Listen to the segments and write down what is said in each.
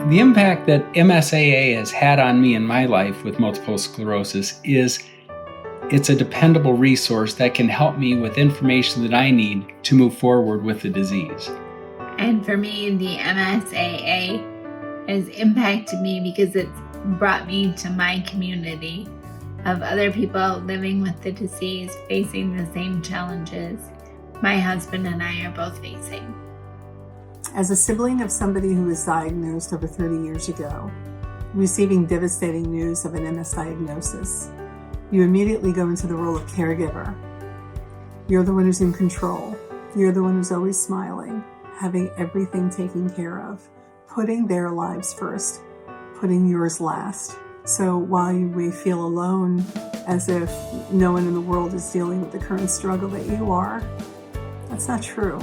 The impact that MSAA has had on me in my life with multiple sclerosis is it's a dependable resource that can help me with information that I need to move forward with the disease. And for me, the MSAA has impacted me because it's brought me to my community of other people living with the disease, facing the same challenges my husband and I are both facing. As a sibling of somebody who was diagnosed over 30 years ago, receiving devastating news of an MS diagnosis, you immediately go into the role of caregiver. You're the one who's in control. You're the one who's always smiling, having everything taken care of, putting their lives first, putting yours last. So while you may feel alone, as if no one in the world is dealing with the current struggle that you are, that's not true.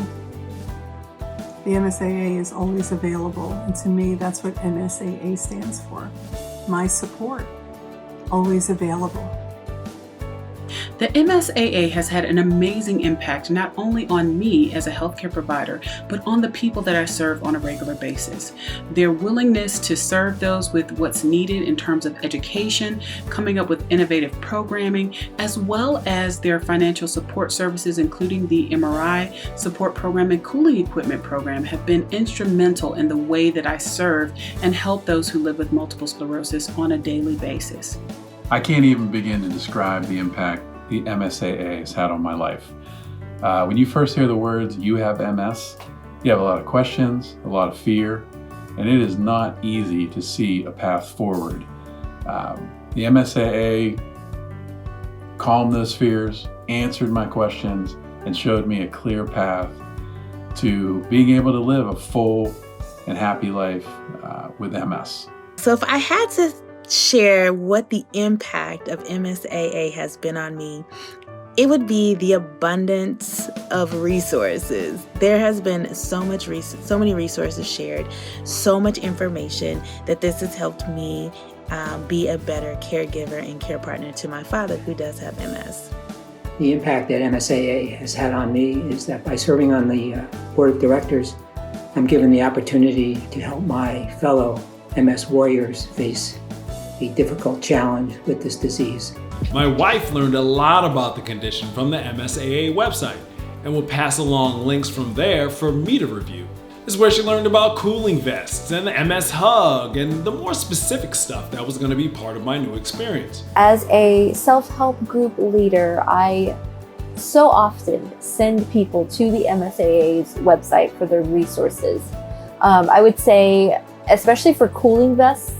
The MSAA is always available, and to me, that's what MSAA stands for. My support, always available. The MSAA has had an amazing impact not only on me as a healthcare provider, but on the people that I serve on a regular basis. Their willingness to serve those with what's needed in terms of education, coming up with innovative programming, as well as their financial support services, including the MRI support program and cooling equipment program, have been instrumental in the way that I serve and help those who live with multiple sclerosis on a daily basis. I can't even begin to describe the impact the MSAA has had on my life. When you first hear the words, "you have MS," you have a lot of questions, a lot of fear, and it is not easy to see a path forward. The MSAA calmed those fears, answered my questions, and showed me a clear path to being able to live a full and happy life with MS. So if I had to share what the impact of MSAA has been on me, it would be the abundance of resources. There has been so many resources shared, so much information that this has helped me be a better caregiver and care partner to my father who does have MS. The impact that MSAA has had on me is that by serving on the board of directors, I'm given the opportunity to help my fellow MS warriors face a difficult challenge with this disease. My wife learned a lot about the condition from the MSAA website and will pass along links from there for me to review. This is where she learned about cooling vests and the MS hug and the more specific stuff that was going to be part of my new experience. As a self-help group leader, I so often send people to the MSAA's website for their resources. I would say, especially for cooling vests,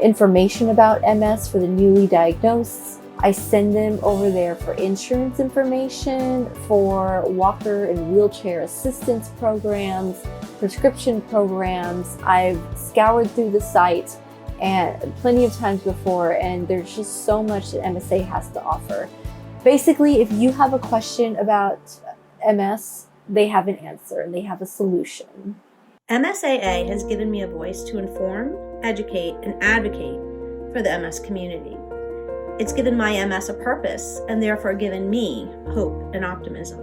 information about MS for the newly diagnosed. I send them over there for insurance information, for walker and wheelchair assistance programs, prescription programs. I've scoured through the site and plenty of times before, and there's just so much that MSA has to offer. Basically, if you have a question about MS, they have an answer and they have a solution. MSAA has given me a voice to inform, educate, and advocate for the MS community. It's given my MS a purpose and therefore given me hope and optimism.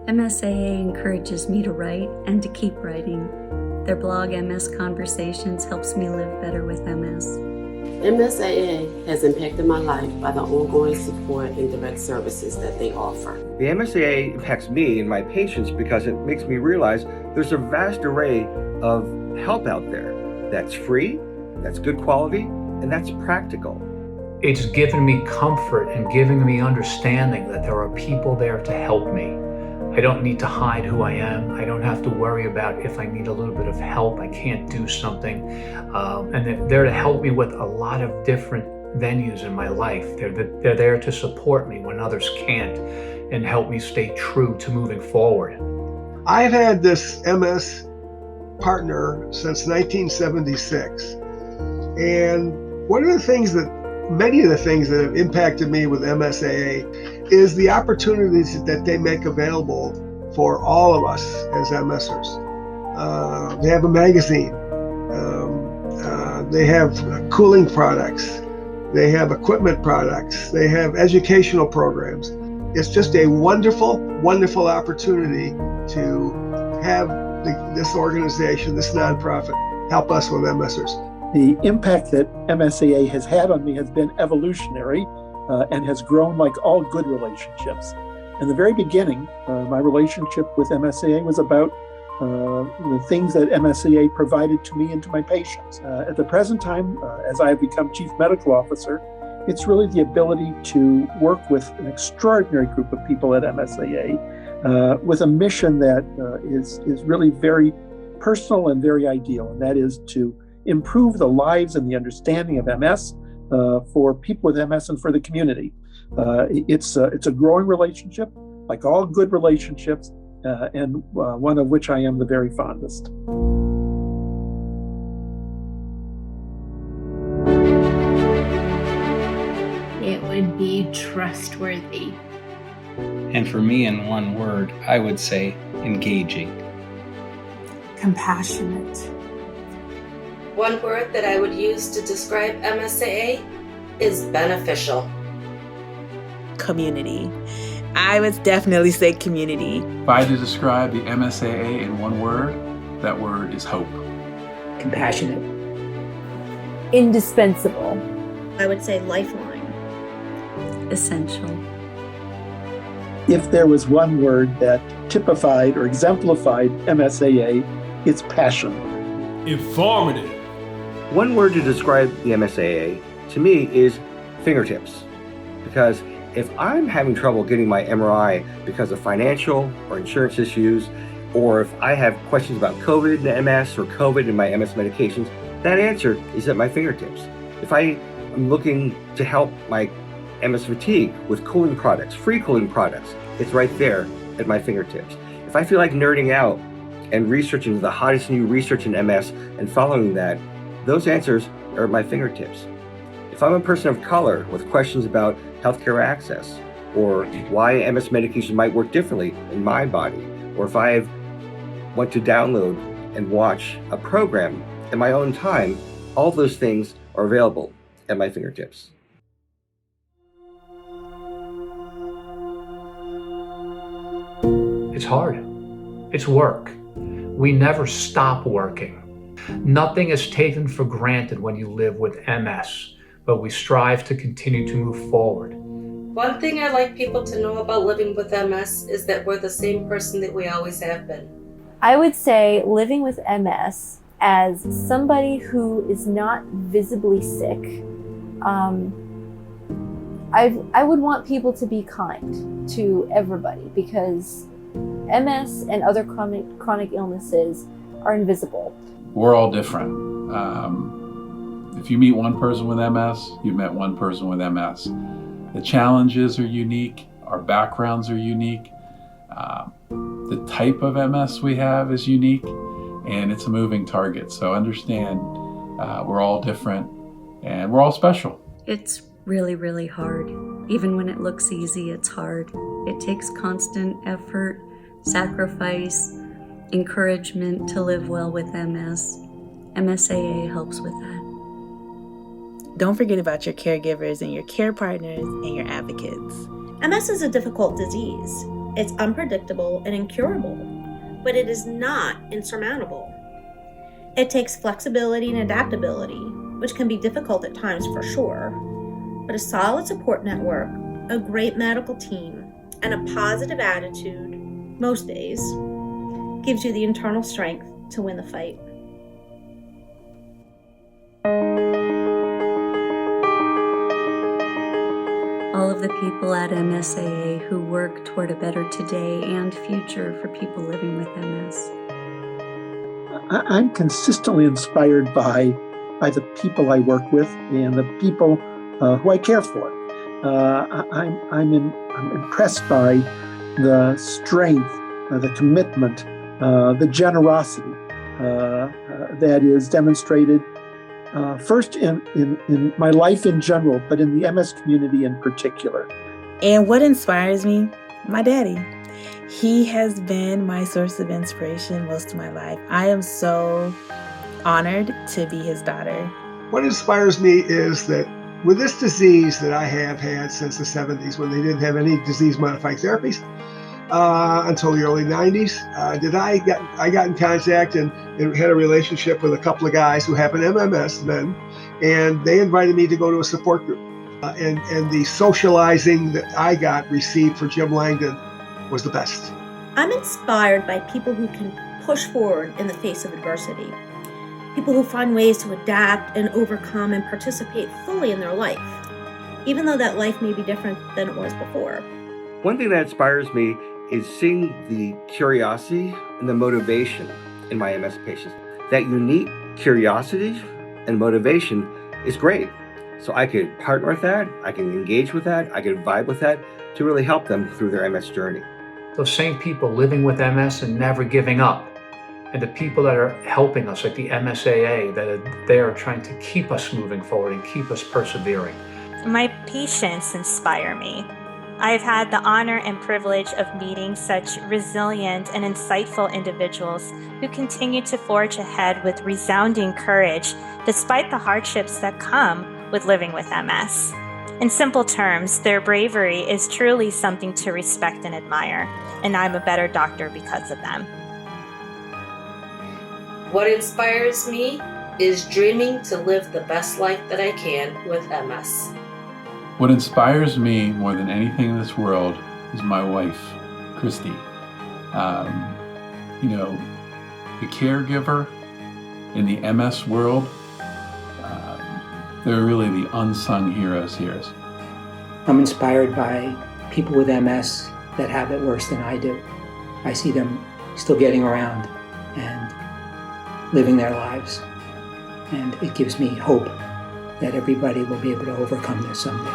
MSAA encourages me to write and to keep writing. Their blog, MS Conversations, helps me live better with MS. MSAA has impacted my life by the ongoing support and direct services that they offer. The MSAA impacts me and my patients because it makes me realize there's a vast array of help out there that's free, that's good quality, and that's practical. It's given me comfort and giving me understanding that there are people there to help me. I don't need to hide who I am. I don't have to worry about if I need a little bit of help, I can't do something. And they're there to help me with a lot of different venues in my life. They're there to support me when others can't and help me stay true to moving forward. I've had this MS partner since 1976. And many of the things that have impacted me with MSAA is the opportunities that they make available for all of us as MSers. They have a magazine, they have cooling products, they have equipment products, they have educational programs. It's just a wonderful, wonderful opportunity to have this organization, this nonprofit, help us with MSers? The impact that MSAA has had on me has been evolutionary and has grown like all good relationships. In the very beginning, my relationship with MSAA was about the things that MSAA provided to me and to my patients. At the present time, as I have become Chief Medical Officer, it's really the ability to work with an extraordinary group of people at MSAA with a mission that is really very personal and very ideal, and that is to improve the lives and the understanding of MS for people with MS and for the community. It's a growing relationship, like all good relationships, and one of which I am the very fondest. It would be trustworthy. And for me, in one word, I would say engaging. Compassionate. One word that I would use to describe MSAA is beneficial. Community. I would definitely say community. If I had to describe the MSAA in one word, that word is hope. Compassionate. Indispensable. I would say lifeline. Essential. If there was one word that typified or exemplified MSAA, it's passion. Informative. One word to describe the MSAA to me is fingertips. Because if I'm having trouble getting my MRI because of financial or insurance issues, or if I have questions about COVID and MS or COVID and my MS medications, that answer is at my fingertips. If I am looking to help my MS fatigue with cooling products, free cooling products, it's right there at my fingertips. If I feel like nerding out and researching the hottest new research in MS and following that, those answers are at my fingertips. If I'm a person of color with questions about healthcare access, or why MS medication might work differently in my body, or if I want to download and watch a program in my own time, all those things are available at my fingertips. It's hard. It's work. We never stop working. Nothing is taken for granted when you live with MS, but we strive to continue to move forward. One thing I like people to know about living with MS is that we're the same person that we always have been. I would say living with MS as somebody who is not visibly sick, I would want people to be kind to everybody because MS and other chronic illnesses are invisible. We're all different. If you meet one person with MS, you've met one person with MS. The challenges are unique, our backgrounds are unique, the type of MS we have is unique, and it's a moving target. So understand we're all different and we're all special. It's really, really hard. Even when it looks easy, it's hard. It takes constant effort, sacrifice, encouragement to live well with MS. MSAA helps with that. Don't forget about your caregivers and your care partners and your advocates. MS is a difficult disease. It's unpredictable and incurable, but it is not insurmountable. It takes flexibility and adaptability, which can be difficult at times for sure, but a solid support network, a great medical team, and a positive attitude, most days, gives you the internal strength to win the fight. All of the people at MSAA who work toward a better today and future for people living with MS. I'm consistently inspired by the people I work with and the people who I care for. I'm impressed by the strength, the commitment, the generosity that is demonstrated first in my life in general, but in the MS community in particular. And what inspires me? My daddy. He has been my source of inspiration most of my life. I am so honored to be his daughter. What inspires me is that with this disease that I have had since the 70s, when they didn't have any disease-modifying therapies, until the early 90s. I got in contact and had a relationship with a couple of guys who have an MMS then, and they invited me to go to a support group. And the socializing that I received for Jim Langdon was the best. I'm inspired by people who can push forward in the face of adversity. People who find ways to adapt and overcome and participate fully in their life, even though that life may be different than it was before. One thing that inspires me is seeing the curiosity and the motivation in my MS patients. That unique curiosity and motivation is great. So I could partner with that, I can engage with that, I can vibe with that to really help them through their MS journey. Those same people living with MS and never giving up, and the people that are helping us, like the MSAA, that are there trying to keep us moving forward and keep us persevering. My patients inspire me. I've had the honor and privilege of meeting such resilient and insightful individuals who continue to forge ahead with resounding courage despite the hardships that come with living with MS. In simple terms, their bravery is truly something to respect and admire, and I'm a better doctor because of them. What inspires me is dreaming to live the best life that I can with MS. What inspires me more than anything in this world is my wife, Christy. The caregiver in the MS world, they're really the unsung heroes here. I'm inspired by people with MS that have it worse than I do. I see them still getting around and living their lives. And it gives me hope that everybody will be able to overcome this someday.